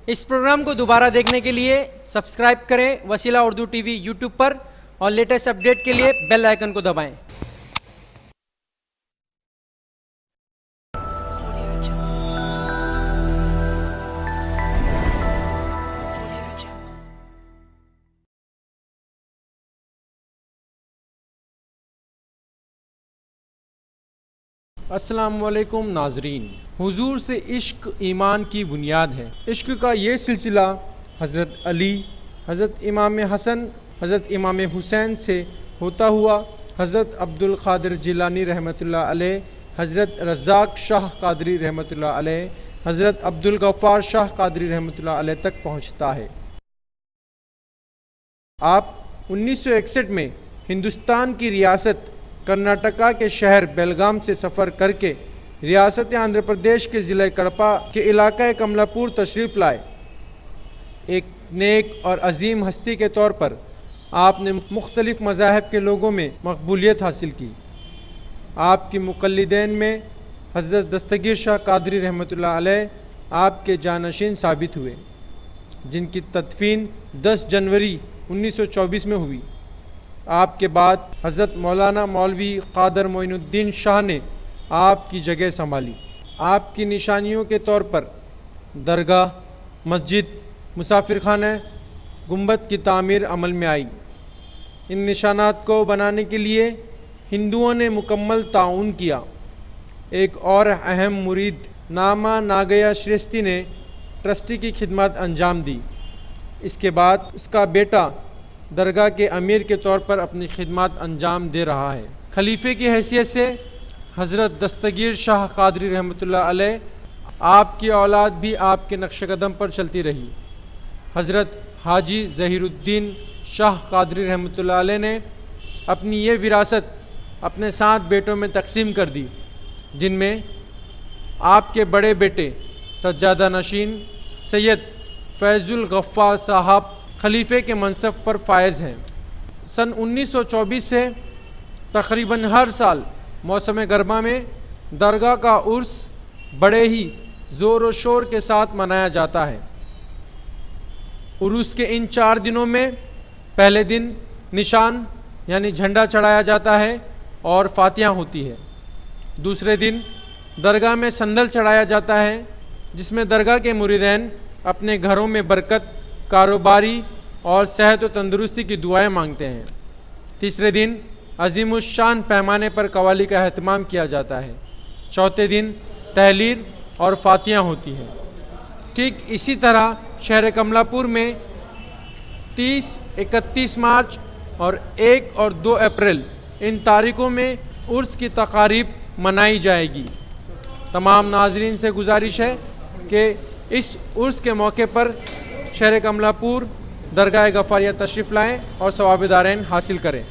اس programme کو دوبارہ دیکھنے کے لیے سبسکرائب کریں وسیلہ اردو ٹی وی یوٹیوب پر، اور لیٹسٹ اپڈیٹ کے لیے بیل آئیکن کو دبائیں۔ السلام علیکم ناظرین، حضور سے عشق ایمان کی بنیاد ہے۔ عشق کا یہ سلسلہ حضرت علی، حضرت امام حسن، حضرت امام حسین سے ہوتا ہوا حضرت عبد القادر جیلانی رحمۃ اللہ علیہ، حضرت رزاق شاہ قادری رحمۃ اللہ علیہ، حضرت عبد الغفار شاہ قادری رحمۃ اللہ علیہ تک پہنچتا ہے۔ آپ 1961 میں ہندوستان کی ریاست کرناٹکا کے شہر بیلگام سے سفر کر کے ریاست آندھرا پردیش کے ضلع کڑپا کے علاقہ کملا پور تشریف لائے۔ ایک نیک اور عظیم ہستی کے طور پر آپ نے مختلف مذاہب کے لوگوں میں مقبولیت حاصل کی۔ آپ کی مقلدین میں حضرت دستگیر شاہ قادری رحمۃ اللہ علیہ آپ کے جانشین ثابت ہوئے، جن کی تدفین 10 جنوری 1924 میں ہوئی۔ آپ کے بعد حضرت مولانا مولوی قادر معین الدین شاہ نے آپ کی جگہ سنبھالی۔ آپ کی نشانیوں کے طور پر درگاہ، مسجد، مسافر خانہ، گنبد کی تعمیر عمل میں آئی۔ ان نشانات کو بنانے کے لیے ہندوؤں نے مکمل تعاون کیا۔ ایک اور اہم مرید ناما ناگیا شریستی نے ٹرسٹی کی خدمات انجام دی۔ اس کے بعد اس کا بیٹا درگاہ کے امیر کے طور پر اپنی خدمات انجام دے رہا ہے۔ خلیفے کی حیثیت سے حضرت دستگیر شاہ قادری رحمۃ اللہ علیہ، آپ کی اولاد بھی آپ کے نقش قدم پر چلتی رہی۔ حضرت حاجی ظہیر الدین شاہ قادری رحمۃ اللہ علیہ نے اپنی یہ وراثت اپنے 7 بیٹوں میں تقسیم کر دی، جن میں آپ کے بڑے بیٹے سجادہ نشین سید فیض الغفار صاحب خلیفے کے منصب پر فائز ہیں۔ سن 1924 سے تقریباً ہر سال موسم گرما میں درگاہ کا عرس بڑے ہی زور و شور کے ساتھ منایا جاتا ہے۔ عرس کے ان 4 دنوں میں پہلے دن نشان یعنی جھنڈا چڑھایا جاتا ہے اور فاتحہ ہوتی ہے۔ دوسرے دن درگاہ میں سندل چڑھایا جاتا ہے، جس میں درگاہ کے مریدین اپنے گھروں میں برکت، کاروباری اور صحت و تندرستی کی دعائیں مانگتے ہیں۔ تیسرے دن عظیم الشان پیمانے پر قوالی کا اہتمام کیا جاتا ہے۔ چوتھے دن تحلیل اور فاتحہ ہوتی ہے۔ ٹھیک اسی طرح شہر کملا پور میں 30، 31 مارچ اور 1 اور 2 اپریل ان تاریخوں میں عرس کی تقاریب منائی جائے گی۔ تمام ناظرین سے گزارش ہے کہ اس عرس کے موقع پر شہر کملا پور درگاہ غفاریہ تشریف لائیں اور ثواب دارین حاصل کریں۔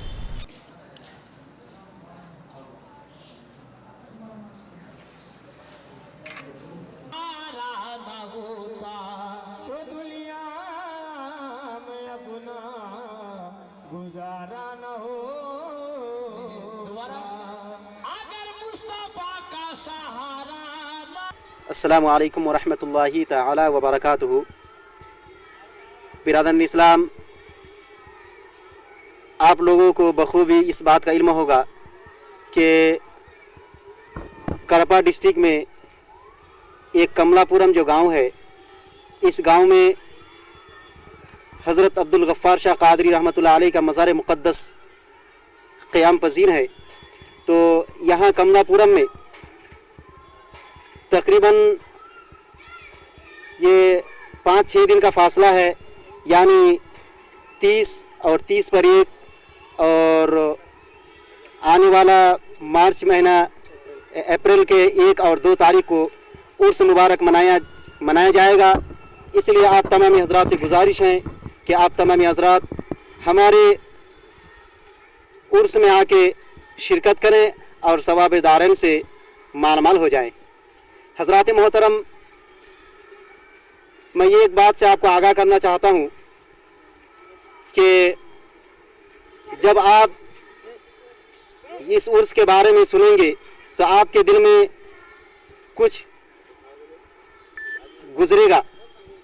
السلام علیکم ورحمۃ اللہ تعالی وبرکاتہ۔ برادران اسلام، آپ لوگوں کو بخوبی اس بات کا علم ہوگا کہ کڑپا ڈسٹرکٹ میں ایک کملا پورم جو گاؤں ہے، اس گاؤں میں حضرت عبد الغفار شاہ قادری رحمۃ اللہ علیہ کا مزار مقدس قیام پذیر ہے۔ تو یہاں کملا پورم میں تقریباً یہ 5-6 دن کا فاصلہ ہے، یعنی 30 اور 30 پر 1 اور آنے والا مارچ مہینہ اپریل کے 1 اور 2 تاریخ کو عرس مبارک منایا جائے گا۔ اس لیے آپ تمام حضرات سے گزارش ہے کہ آپ تمام حضرات ہمارے عرس میں آ کے شرکت کریں اور ثواب دارین سے مال ہو جائیں۔ حضرات محترم، میں یہ ایک بات سے آپ کو آگاہ کرنا چاہتا ہوں کہ جب آپ اس عرس کے بارے میں سنیں گے تو آپ کے دل میں کچھ گزرے گا